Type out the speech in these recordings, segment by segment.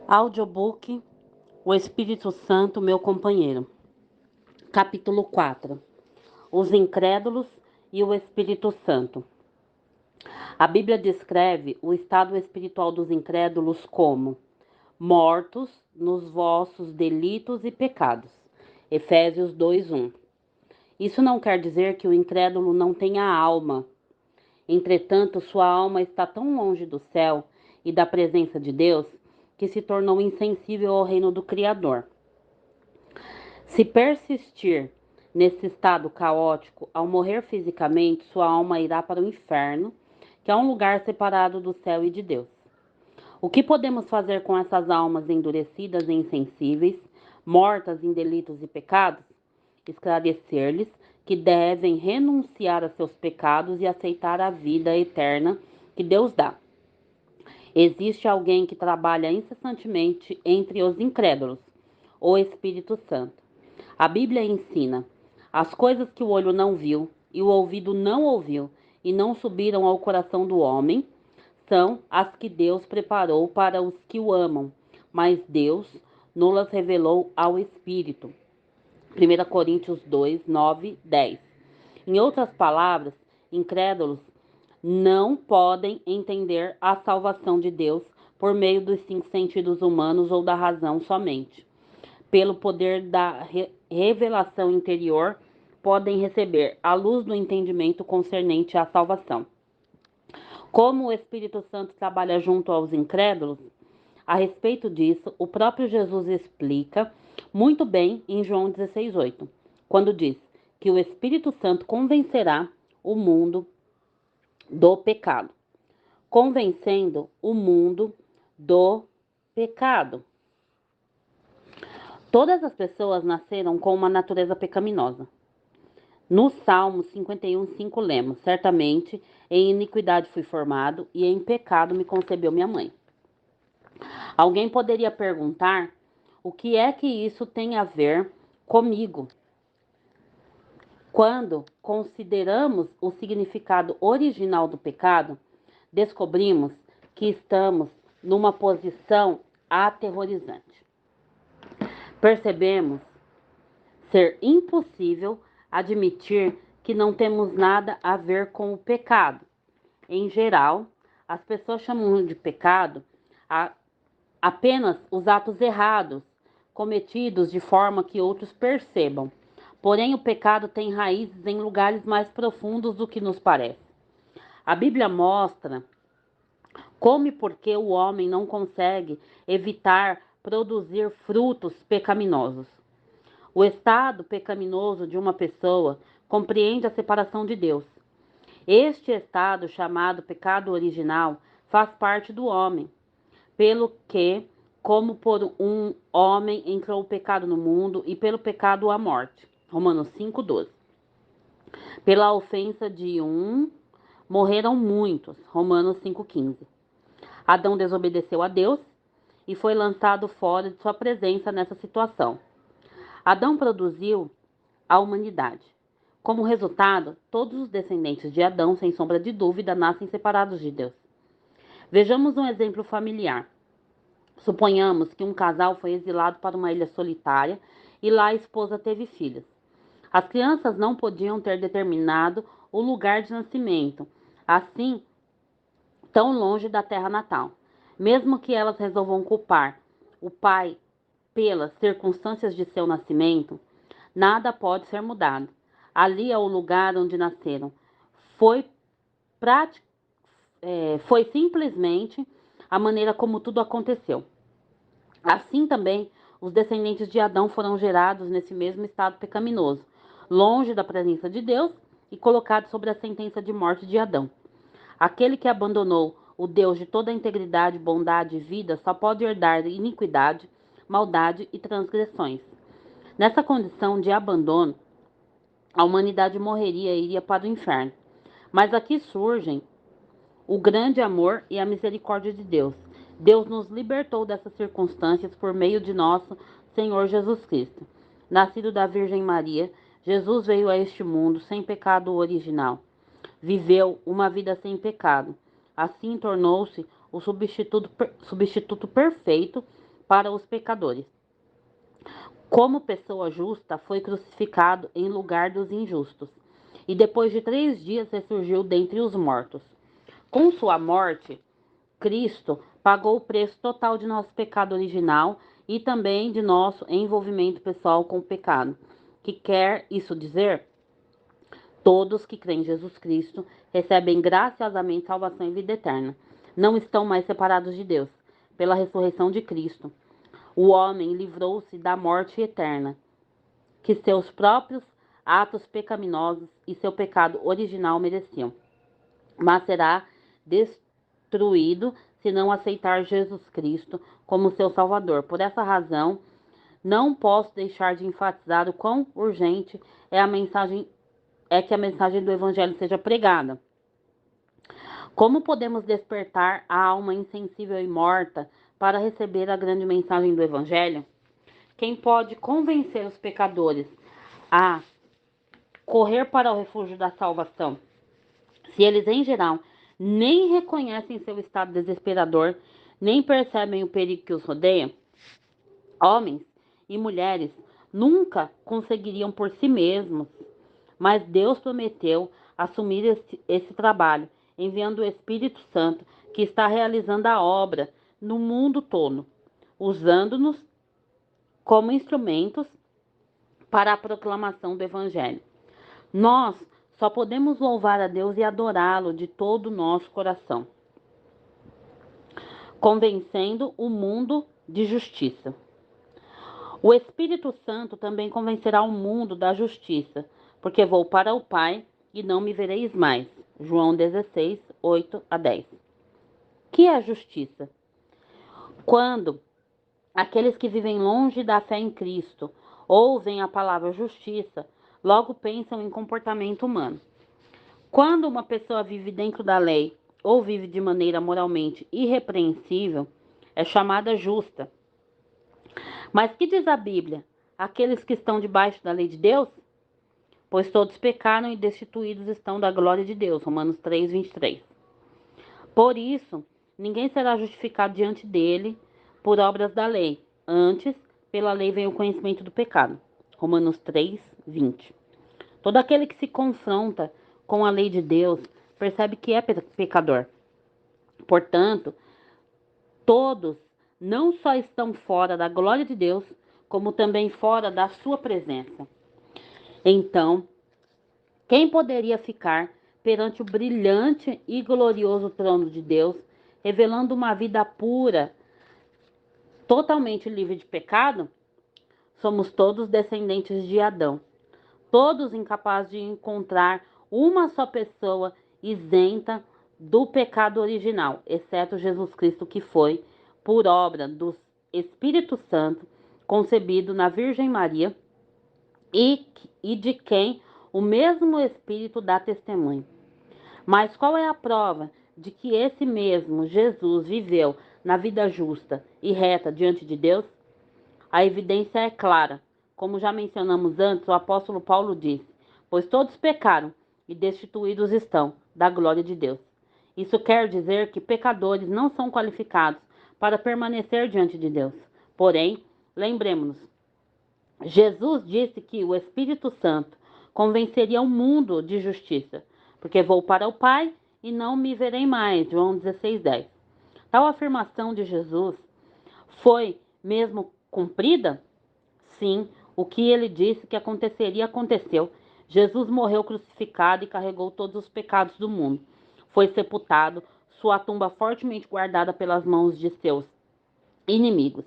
Audiobook O Espírito Santo, meu companheiro. Capítulo 4. Os incrédulos e o Espírito Santo. A Bíblia descreve o estado espiritual dos incrédulos como mortos nos vossos delitos e pecados. Efésios 2:1. Isso não quer dizer que o incrédulo não tenha alma. Entretanto, sua alma está tão longe do céu e da presença de Deus que se tornou insensível ao reino do Criador. Se persistir nesse estado caótico, ao morrer fisicamente, sua alma irá para o inferno, que é um lugar separado do céu e de Deus. O que podemos fazer com essas almas endurecidas e insensíveis, mortas em delitos e pecados? Esclarecer-lhes que devem renunciar a seus pecados e aceitar a vida eterna que Deus dá. Existe alguém que trabalha incessantemente entre os incrédulos, o Espírito Santo. A Bíblia ensina: as coisas que o olho não viu e o ouvido não ouviu e não subiram ao coração do homem, são as que Deus preparou para os que o amam, mas Deus nos revelou ao Espírito. 1 Coríntios 2, 9, 10. Em outras palavras, incrédulos não podem entender a salvação de Deus por meio dos 5 sentidos humanos ou da razão somente. Pelo poder da revelação interior, podem receber a luz do entendimento concernente à salvação. Como o Espírito Santo trabalha junto aos incrédulos, a respeito disso, o próprio Jesus explica muito bem em João 16:8, quando diz que o Espírito Santo convencerá o mundo do pecado. Convencendo o mundo do pecado. Todas as pessoas nasceram com uma natureza pecaminosa. No Salmo 51:5 lemos: certamente em iniquidade fui formado e em pecado me concebeu minha mãe. Alguém poderia perguntar: o que é que isso tem a ver comigo? Quando consideramos o significado original do pecado, descobrimos que estamos numa posição aterrorizante. Percebemos ser impossível admitir que não temos nada a ver com o pecado. Em geral, as pessoas chamam de pecado apenas os atos errados, cometidos de forma que outros percebam. Porém, o pecado tem raízes em lugares mais profundos do que nos parece. A Bíblia mostra como e por que o homem não consegue evitar produzir frutos pecaminosos. O estado pecaminoso de uma pessoa compreende a separação de Deus. Este estado, chamado pecado original, faz parte do homem, pelo que, como por um homem entrou o pecado no mundo e pelo pecado a morte. Romanos 5:12. Pela ofensa de um, morreram muitos. Romanos 5:15. Adão desobedeceu a Deus e foi lançado fora de sua presença nessa situação. Adão produziu a humanidade. Como resultado, todos os descendentes de Adão, sem sombra de dúvida, nascem separados de Deus. Vejamos um exemplo familiar. Suponhamos que um casal foi exilado para uma ilha solitária e lá a esposa teve filhos. As crianças não podiam ter determinado o lugar de nascimento, assim, tão longe da terra natal. Mesmo que elas resolvam culpar o pai pelas circunstâncias de seu nascimento, nada pode ser mudado. Ali é o lugar onde nasceram. Foi, foi simplesmente a maneira como tudo aconteceu. Assim também, os descendentes de Adão foram gerados nesse mesmo estado pecaminoso, longe da presença de Deus e colocados sob a sentença de morte de Adão. Aquele que abandonou o Deus de toda a integridade, bondade e vida só pode herdar iniquidade, maldade e transgressões. Nessa condição de abandono, a humanidade morreria e iria para o inferno. Mas aqui surgem o grande amor e a misericórdia de Deus. Deus nos libertou dessas circunstâncias por meio de nosso Senhor Jesus Cristo. Nascido da Virgem Maria, Jesus veio a este mundo sem pecado original. Viveu uma vida sem pecado. Assim tornou-se o substituto perfeito para os pecadores. Como pessoa justa, foi crucificado em lugar dos injustos, e depois de 3 dias ressurgiu dentre os mortos. Com sua morte, Cristo pagou o preço total de nosso pecado original e também de nosso envolvimento pessoal com o pecado. Que quer isso dizer? Todos que creem em Jesus Cristo recebem graciosamente salvação e vida eterna. Não estão mais separados de Deus. Pela ressurreição de Cristo, o homem livrou-se da morte eterna, que seus próprios atos pecaminosos e seu pecado original mereciam. Mas será destruído se não aceitar Jesus Cristo como seu Salvador. Por essa razão, não posso deixar de enfatizar o quão urgente é que a mensagem do Evangelho seja pregada. Como podemos despertar a alma insensível e morta para receber a grande mensagem do Evangelho? Quem pode convencer os pecadores a correr para o refúgio da salvação, se eles, em geral, nem reconhecem seu estado desesperador, nem percebem o perigo que os rodeia? Homens e mulheres nunca conseguiriam por si mesmos, mas Deus prometeu assumir esse trabalho, enviando o Espírito Santo, que está realizando a obra no mundo todo, usando-nos como instrumentos para a proclamação do Evangelho. Nós só podemos louvar a Deus e adorá-lo de todo o nosso coração, convencendo o mundo de justiça. O Espírito Santo também convencerá o mundo da justiça, porque vou para o Pai e não me vereis mais. João 16, 8 a 10. Que é a justiça? Quando aqueles que vivem longe da fé em Cristo ouvem a palavra justiça, logo pensam em comportamento humano. Quando uma pessoa vive dentro da lei ou vive de maneira moralmente irrepreensível, é chamada justa. Mas que diz a Bíblia? Aqueles que estão debaixo da lei de Deus? Pois todos pecaram e destituídos estão da glória de Deus. Romanos 3, 23. Por isso, ninguém será justificado diante dele por obras da lei. Antes, pela lei vem o conhecimento do pecado. Romanos 3, 20. Todo aquele que se confronta com a lei de Deus percebe que é pecador. Portanto, todos não só estão fora da glória de Deus, como também fora da sua presença. Então, quem poderia ficar perante o brilhante e glorioso trono de Deus, revelando uma vida pura, totalmente livre de pecado? Somos todos descendentes de Adão, todos incapazes de encontrar uma só pessoa isenta do pecado original, exceto Jesus Cristo, que foi, por obra do Espírito Santo, concebido na Virgem Maria e de quem o mesmo Espírito dá testemunho. Mas qual é a prova de que esse mesmo Jesus viveu na vida justa e reta diante de Deus? A evidência é clara. Como já mencionamos antes, o apóstolo Paulo disse: pois todos pecaram e destituídos estão da glória de Deus. Isso quer dizer que pecadores não são qualificados para permanecer diante de Deus. Porém, lembremos-nos, Jesus disse que o Espírito Santo convenceria o mundo de justiça, porque vou para o Pai e não me verei mais. João 16, 10. Tal afirmação de Jesus foi mesmo cumprida? Sim, o que ele disse que aconteceria, aconteceu. Jesus morreu crucificado e carregou todos os pecados do mundo. Foi sepultado, sua tumba fortemente guardada pelas mãos de seus inimigos.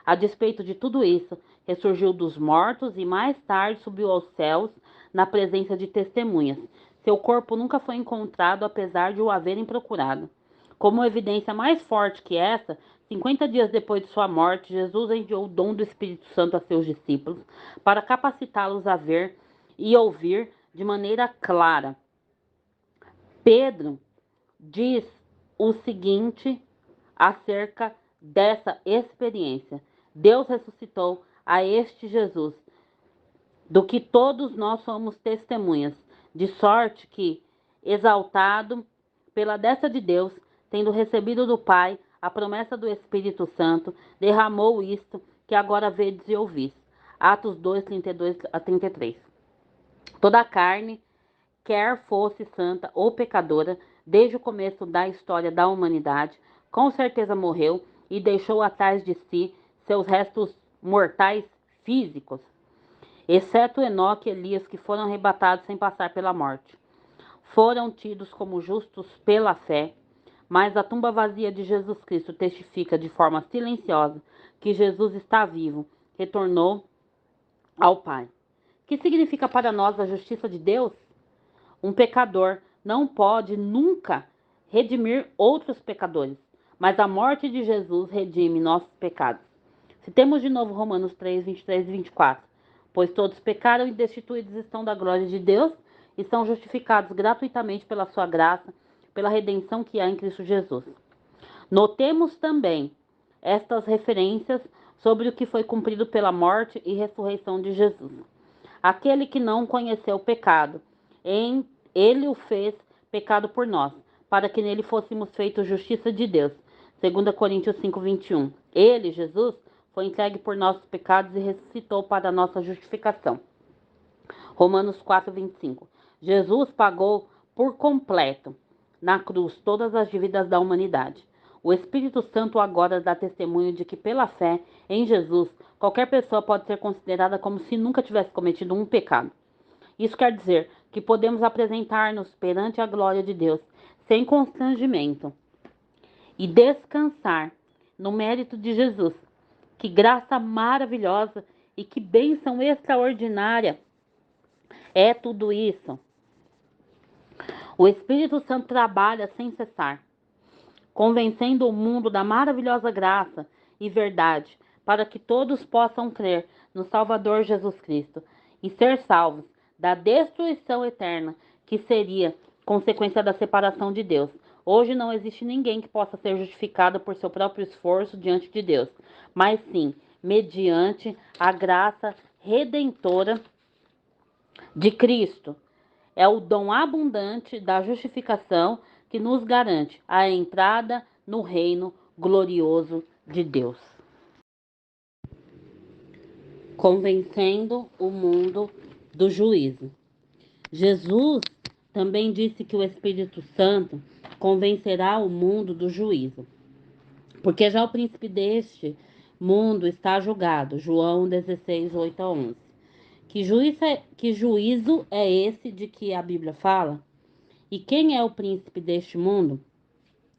A despeito de tudo isso, ressurgiu dos mortos e mais tarde subiu aos céus na presença de testemunhas. Seu corpo nunca foi encontrado, apesar de o haverem procurado. Como evidência mais forte que essa, 50 dias depois de sua morte, Jesus enviou o dom do Espírito Santo a seus discípulos para capacitá-los a ver e ouvir de maneira clara. Pedro diz o seguinte acerca dessa experiência: Deus ressuscitou a este Jesus, do que todos nós somos testemunhas, de sorte que, exaltado pela destra de Deus, tendo recebido do Pai a promessa do Espírito Santo, derramou isto que agora vedes e ouvis. Atos 2, 32 a 33. Toda a carne, quer fosse santa ou pecadora, desde o começo da história da humanidade, com certeza morreu e deixou atrás de si seus restos mortais físicos, exceto Enoque e Elias, que foram arrebatados sem passar pela morte. Foram tidos como justos pela fé, mas a tumba vazia de Jesus Cristo testifica de forma silenciosa que Jesus está vivo, retornou ao Pai. O que significa para nós a justiça de Deus? Um pecador não pode nunca redimir outros pecadores, mas a morte de Jesus redime nossos pecados. Citemos de novo Romanos 3, 23 e 24. Pois todos pecaram e destituídos estão da glória de Deus e são justificados gratuitamente pela sua graça, pela redenção que há em Cristo Jesus. Notemos também estas referências sobre o que foi cumprido pela morte e ressurreição de Jesus. Aquele que não conheceu o pecado, ele o fez pecado por nós, para que nele fôssemos feitos justiça de Deus. 2 Coríntios 5, 21. Ele, Jesus, foi entregue por nossos pecados e ressuscitou para a nossa justificação. Romanos 4, 25. Jesus pagou por completo na cruz todas as dívidas da humanidade. O Espírito Santo agora dá testemunho de que, pela fé em Jesus, qualquer pessoa pode ser considerada como se nunca tivesse cometido um pecado. Isso quer dizer que podemos apresentar-nos perante a glória de Deus sem constrangimento e descansar no mérito de Jesus. Que graça maravilhosa e que bênção extraordinária é tudo isso. O Espírito Santo trabalha sem cessar, convencendo o mundo da maravilhosa graça e verdade, para que todos possam crer no Salvador Jesus Cristo e ser salvos da destruição eterna, que seria consequência da separação de Deus. Hoje não existe ninguém que possa ser justificado por seu próprio esforço diante de Deus, mas sim mediante a graça redentora de Cristo. É o dom abundante da justificação que nos garante a entrada no reino glorioso de Deus. Convencendo o mundo do juízo. Jesus também disse que o Espírito Santo convencerá o mundo do juízo, porque já o príncipe deste mundo está julgado. João 16, 8 a 11. Que juízo é esse de que a Bíblia fala? E quem é o príncipe deste mundo?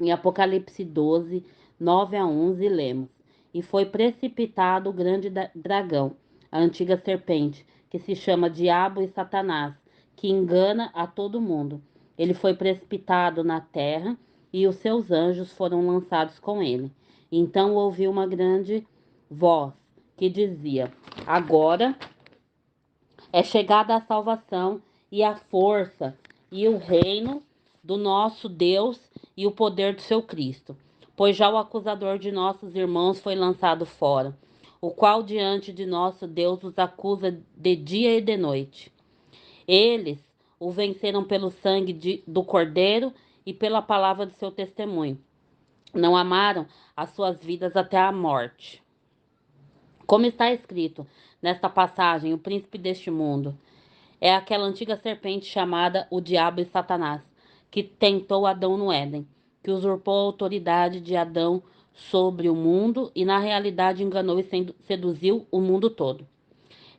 Em Apocalipse 12, 9 a 11, lemos: E foi precipitado o grande dragão, a antiga serpente, que se chama Diabo e Satanás, que engana a todo mundo. Ele foi precipitado na terra e os seus anjos foram lançados com ele. Então ouvi uma grande voz que dizia: Agora é chegada a salvação e a força e o reino do nosso Deus e o poder do seu Cristo. Pois já o acusador de nossos irmãos foi lançado fora, o qual diante de nosso Deus os acusa de dia e de noite. Eles o venceram pelo sangue do Cordeiro e pela palavra do seu testemunho. Não amaram as suas vidas até a morte. Como está escrito nesta passagem, o príncipe deste mundo é aquela antiga serpente chamada o Diabo e Satanás, que tentou Adão no Éden, que usurpou a autoridade de Adão sobre o mundo e, na realidade, enganou e seduziu o mundo todo.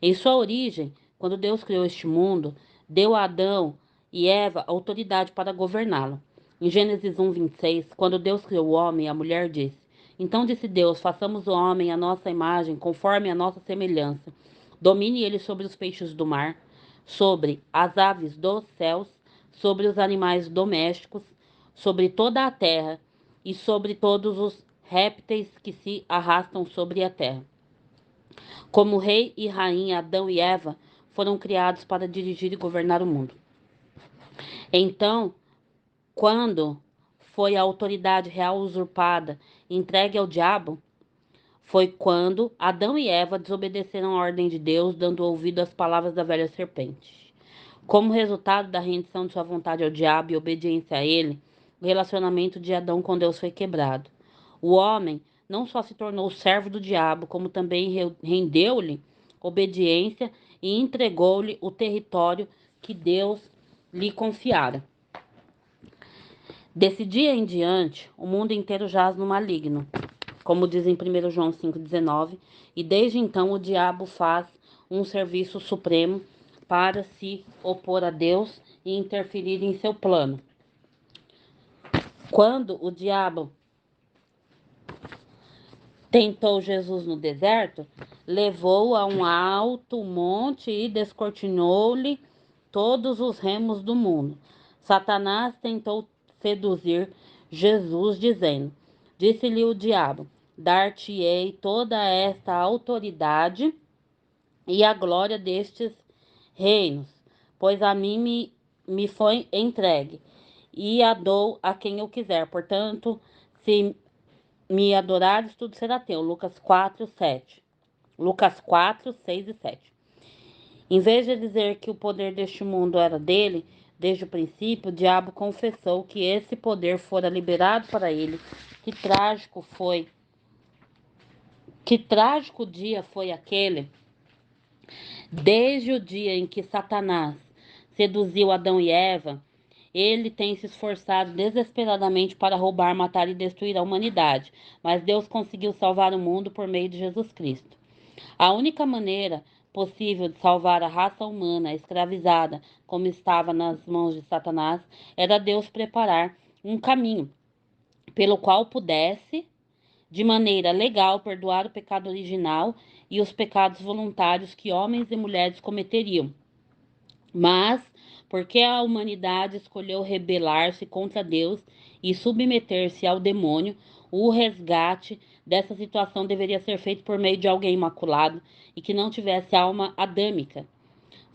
Em sua origem, quando Deus criou este mundo, deu a Adão e Eva autoridade para governá-lo. Em Gênesis 1, 26, quando Deus criou o homem, a mulher disse: Então disse Deus, façamos o homem à nossa imagem, conforme a nossa semelhança. Domine ele sobre os peixes do mar, sobre as aves dos céus, sobre os animais domésticos, sobre toda a terra e sobre todos os répteis que se arrastam sobre a terra. Como rei e rainha, Adão e Eva foram criados para dirigir e governar o mundo. Então, quando foi a autoridade real usurpada e entregue ao diabo, foi quando Adão e Eva desobedeceram a ordem de Deus, dando ouvido às palavras da velha serpente. Como resultado da rendição de sua vontade ao diabo e obediência a ele, o relacionamento de Adão com Deus foi quebrado. O homem não só se tornou servo do diabo, como também rendeu-lhe obediência e entregou-lhe o território que Deus lhe confiara. Desse dia em diante, o mundo inteiro jaz no maligno, como diz em 1 João 5,19, e desde então o diabo faz um serviço supremo para se opor a Deus e interferir em seu plano. Quando o diabo tentou Jesus no deserto, levou-o a um alto monte e descortinou-lhe todos os remos do mundo. Satanás tentou seduzir Jesus, dizendo: Disse-lhe o diabo: Dar-te-ei toda esta autoridade e a glória destes reinos, pois a mim me foi entregue, e a dou a quem eu quiser. Portanto, se me adorares, tudo será teu. Lucas 4, 7. Lucas 4, 6 e 7. Em vez de dizer que o poder deste mundo era dele, desde o princípio, o diabo confessou que esse poder fora liberado para ele. Que trágico dia foi aquele, desde o dia em que Satanás seduziu Adão e Eva. Ele tem se esforçado desesperadamente para roubar, matar e destruir a humanidade, mas Deus conseguiu salvar o mundo por meio de Jesus Cristo. A única maneira possível de salvar a raça humana escravizada, como estava nas mãos de Satanás, era Deus preparar um caminho pelo qual pudesse, de maneira legal, perdoar o pecado original e os pecados voluntários que homens e mulheres cometeriam. Mas, porque a humanidade escolheu rebelar-se contra Deus e submeter-se ao demônio, o resgate dessa situação deveria ser feito por meio de alguém imaculado e que não tivesse alma adâmica.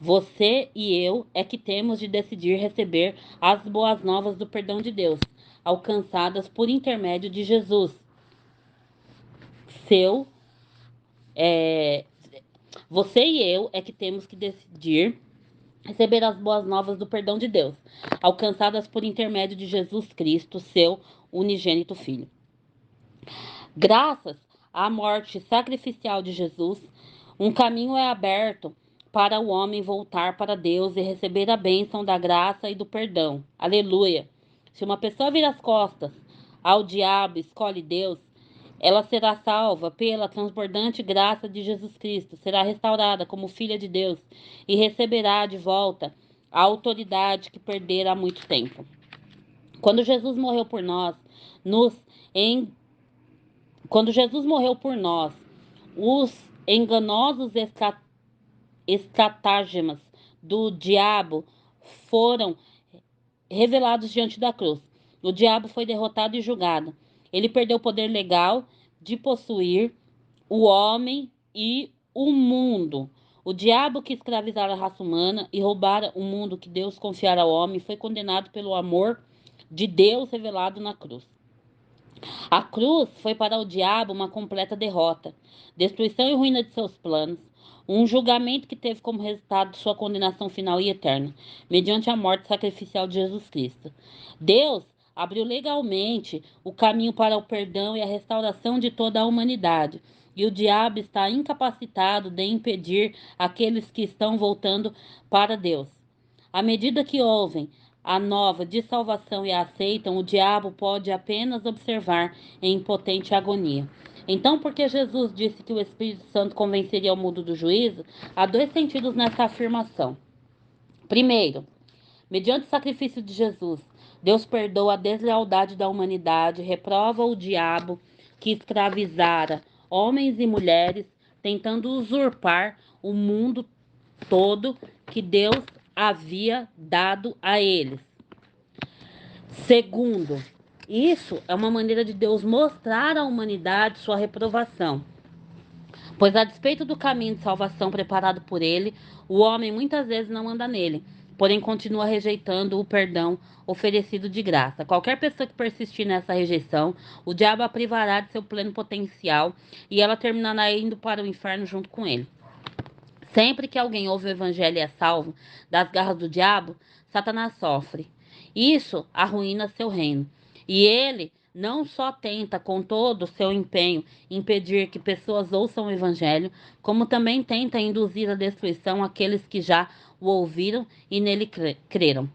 Você e eu é que temos de decidir receber as boas novas do perdão de Deus, alcançadas por intermédio de Jesus. Você e eu é que temos que decidir receber as boas novas do perdão de Deus, alcançadas por intermédio de Jesus Cristo, seu unigênito Filho. Graças à morte sacrificial de Jesus, um caminho é aberto para o homem voltar para Deus e receber a bênção da graça e do perdão. Aleluia! Se uma pessoa vira as costas ao diabo e escolhe Deus, ela será salva pela transbordante graça de Jesus Cristo, será restaurada como filha de Deus e receberá de volta a autoridade que perdera há muito tempo. Quando Jesus morreu por nós, os enganosos estratagemas do diabo foram revelados diante da cruz. O diabo foi derrotado e julgado. Ele perdeu o poder legal de possuir o homem e o mundo. O diabo que escravizara a raça humana e roubara o mundo que Deus confiara ao homem foi condenado pelo amor de Deus revelado na cruz. A cruz foi para o diabo uma completa derrota, destruição e ruína de seus planos, um julgamento que teve como resultado sua condenação final e eterna, mediante a morte sacrificial de Jesus Cristo. Deus abriu legalmente o caminho para o perdão e a restauração de toda a humanidade, e o diabo está incapacitado de impedir aqueles que estão voltando para Deus. À medida que ouvem a nova de salvação e a aceitam, o diabo pode apenas observar em impotente agonia. Então, porque Jesus disse que o Espírito Santo convenceria o mundo do juízo, há dois sentidos nessa afirmação. Primeiro, mediante o sacrifício de Jesus, Deus perdoa a deslealdade da humanidade, reprova o diabo que escravizara homens e mulheres, tentando usurpar o mundo todo que Deus havia dado a eles. Segundo, isso é uma maneira de Deus mostrar à humanidade sua reprovação. Pois a despeito do caminho de salvação preparado por ele, o homem muitas vezes não anda nele, porém continua rejeitando o perdão oferecido de graça. Qualquer pessoa que persistir nessa rejeição, o diabo a privará de seu pleno potencial e ela terminará indo para o inferno junto com ele. Sempre que alguém ouve o evangelho e é salvo das garras do diabo, Satanás sofre. Isso arruína seu reino. E ele não só tenta com todo o seu empenho impedir que pessoas ouçam o evangelho, como também tenta induzir à destruição aqueles que já o ouviram e nele creram.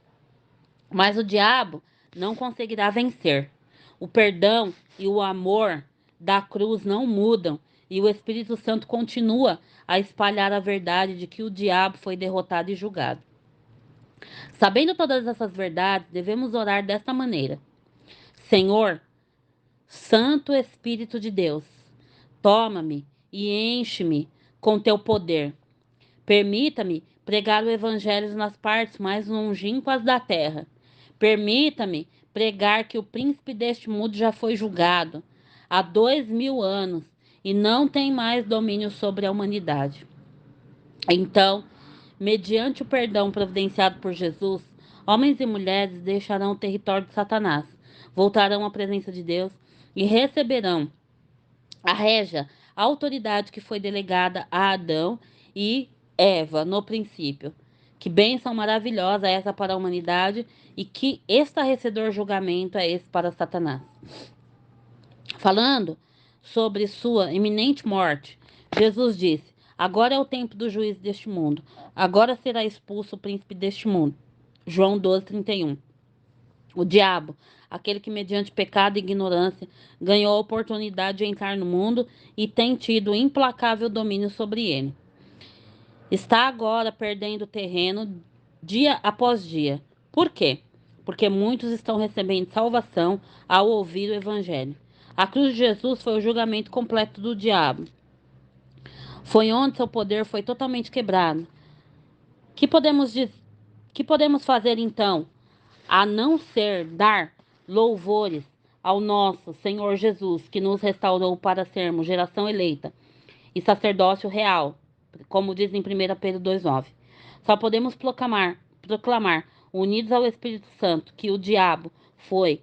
Mas o diabo não conseguirá vencer. O perdão e o amor da cruz não mudam, e o Espírito Santo continua a espalhar a verdade de que o diabo foi derrotado e julgado. Sabendo todas essas verdades, devemos orar desta maneira: Senhor, Santo Espírito de Deus, toma-me e enche-me com teu poder. Permita-me pregar o evangelho nas partes mais longínquas da terra. Permita-me pregar que o príncipe deste mundo já foi julgado há 2000 anos e não tem mais domínio sobre a humanidade. Então, mediante o perdão providenciado por Jesus, homens e mulheres deixarão o território de Satanás, voltarão à presença de Deus e receberão a régia autoridade que foi delegada a Adão e Eva no princípio. Que bênção maravilhosa é essa para a humanidade e que estarrecedor julgamento é esse para Satanás. Falando sobre sua iminente morte, Jesus disse: agora é o tempo do juízo deste mundo. Agora será expulso o príncipe deste mundo. João 12:31. O diabo, aquele que mediante pecado e ignorância ganhou a oportunidade de entrar no mundo e tem tido implacável domínio sobre ele, está agora perdendo terreno dia após dia. Por quê? Porque muitos estão recebendo salvação ao ouvir o evangelho. A cruz de Jesus foi o julgamento completo do diabo. Foi onde seu poder foi totalmente quebrado. Que que podemos fazer então, a não ser dar louvores ao nosso Senhor Jesus, que nos restaurou para sermos geração eleita e sacerdócio real, como diz em 1 Pedro 2,9. Só podemos proclamar, unidos ao Espírito Santo, que o diabo foi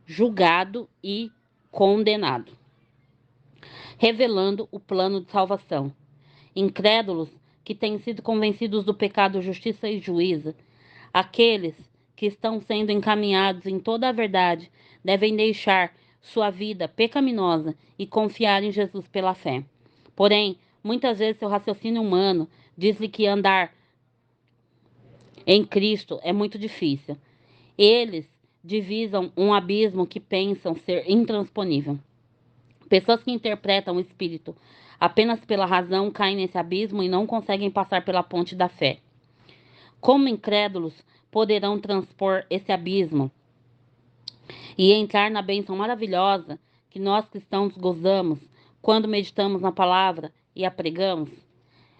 julgado e condenado, revelando o plano de salvação. Incrédulos que têm sido convencidos do pecado, justiça e juízo, aqueles que estão sendo encaminhados em toda a verdade, devem deixar sua vida pecaminosa e confiar em Jesus pela fé. Porém, muitas vezes seu raciocínio humano diz-lhe que andar em Cristo é muito difícil. Eles divisam um abismo que pensam ser intransponível. Pessoas que interpretam o Espírito apenas pela razão caem nesse abismo e não conseguem passar pela ponte da fé. Como incrédulos poderão transpor esse abismo e entrar na bênção maravilhosa que nós cristãos gozamos quando meditamos na palavra e a pregamos?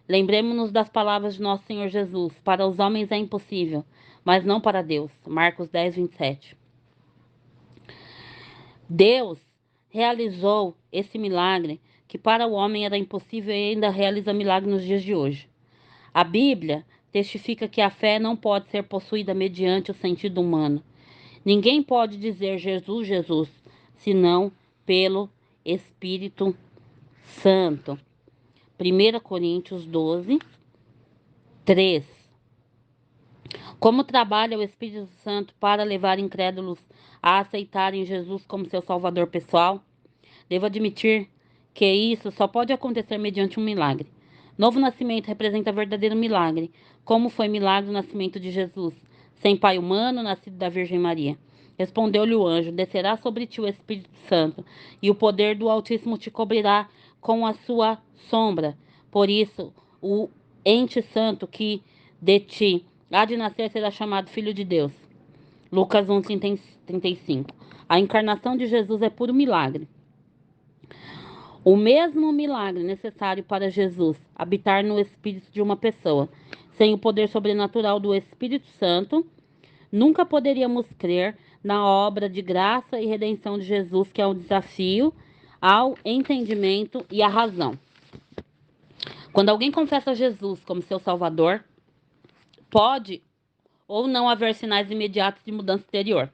Lembremos-nos das palavras de nosso Senhor Jesus: para os homens é impossível, mas não para Deus. Marcos 10:27. Deus realizou esse milagre que para o homem era impossível e ainda realiza milagre nos dias de hoje. A Bíblia testifica que a fé não pode ser possuída mediante o sentido humano. Ninguém pode dizer Jesus, Jesus, senão pelo Espírito Santo. 1 Coríntios 12:3. Como trabalha o Espírito Santo para levar incrédulos a aceitarem Jesus como seu Salvador pessoal? Devo admitir que isso só pode acontecer mediante um milagre. Novo nascimento representa verdadeiro milagre, como foi milagre o nascimento de Jesus, sem pai humano, nascido da Virgem Maria. Respondeu-lhe o anjo: descerá sobre ti o Espírito Santo, e o poder do Altíssimo te cobrirá com a sua sombra. Por isso, o ente santo que de ti há de nascer será chamado Filho de Deus. Lucas 1:35. A encarnação de Jesus é puro milagre. O mesmo milagre necessário para Jesus habitar no espírito de uma pessoa, sem o poder sobrenatural do Espírito Santo, nunca poderíamos crer na obra de graça e redenção de Jesus, que é um desafio ao entendimento e à razão. Quando alguém confessa Jesus como seu Salvador, pode ou não haver sinais imediatos de mudança exterior,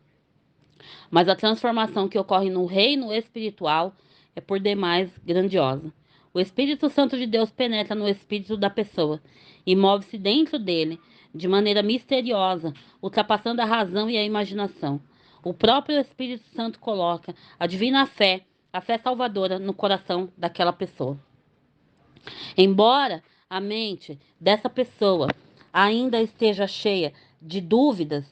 mas a transformação que ocorre no reino espiritual é por demais grandiosa. O Espírito Santo de Deus penetra no espírito da pessoa e move-se dentro dele de maneira misteriosa, ultrapassando a razão e a imaginação. O próprio Espírito Santo coloca a divina fé, a fé salvadora no coração daquela pessoa. Embora a mente dessa pessoa ainda esteja cheia de dúvidas,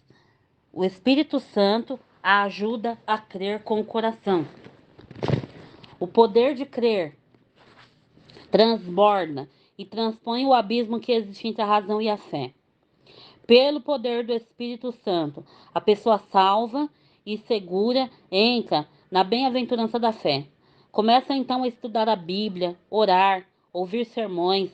o Espírito Santo a ajuda a crer com o coração. O poder de crer transborda e transpõe o abismo que existe entre a razão e a fé. Pelo poder do Espírito Santo, a pessoa salva e segura entra na bem-aventurança da fé. Começa então a estudar a Bíblia, orar, ouvir sermões,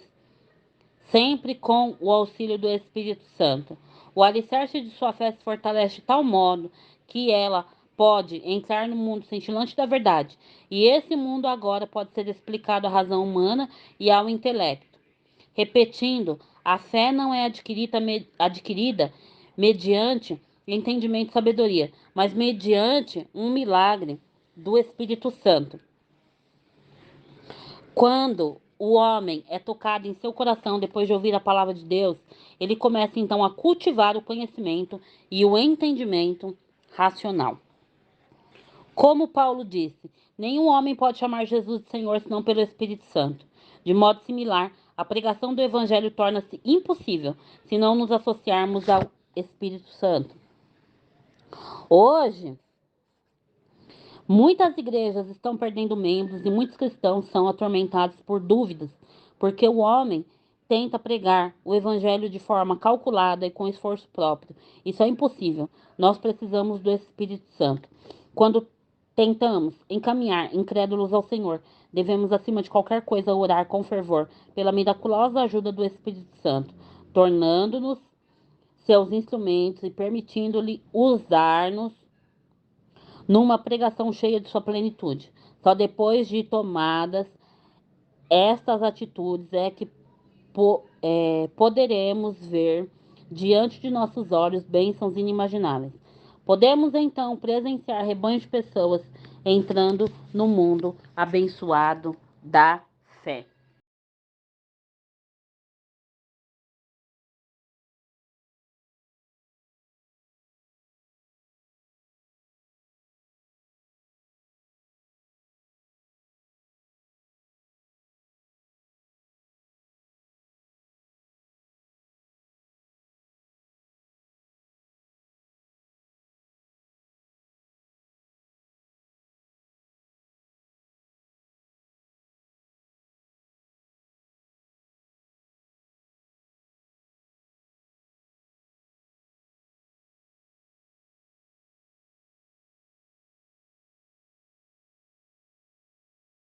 sempre com o auxílio do Espírito Santo. O alicerce de sua fé se fortalece de tal modo que ela pode entrar no mundo cintilante da verdade. E esse mundo agora pode ser explicado à razão humana e ao intelecto. Repetindo, a fé não é adquirida mediante entendimento e sabedoria, mas mediante um milagre do Espírito Santo. Quando o homem é tocado em seu coração depois de ouvir a palavra de Deus, ele começa então a cultivar o conhecimento e o entendimento racional. Como Paulo disse, nenhum homem pode chamar Jesus de Senhor senão pelo Espírito Santo. De modo similar, a pregação do Evangelho torna-se impossível se não nos associarmos ao Espírito Santo. Hoje, muitas igrejas estão perdendo membros e muitos cristãos são atormentados por dúvidas, porque o homem tenta pregar o Evangelho de forma calculada e com esforço próprio. Isso é impossível. Nós precisamos do Espírito Santo. Quando tentamos encaminhar incrédulos ao Senhor, devemos, acima de qualquer coisa, orar com fervor pela miraculosa ajuda do Espírito Santo, tornando-nos seus instrumentos e permitindo-lhe usar-nos numa pregação cheia de sua plenitude. Só depois de tomadas estas atitudes é que poderemos ver diante de nossos olhos bênçãos inimagináveis. Podemos então presenciar rebanhos de pessoas entrando no mundo abençoado da fé.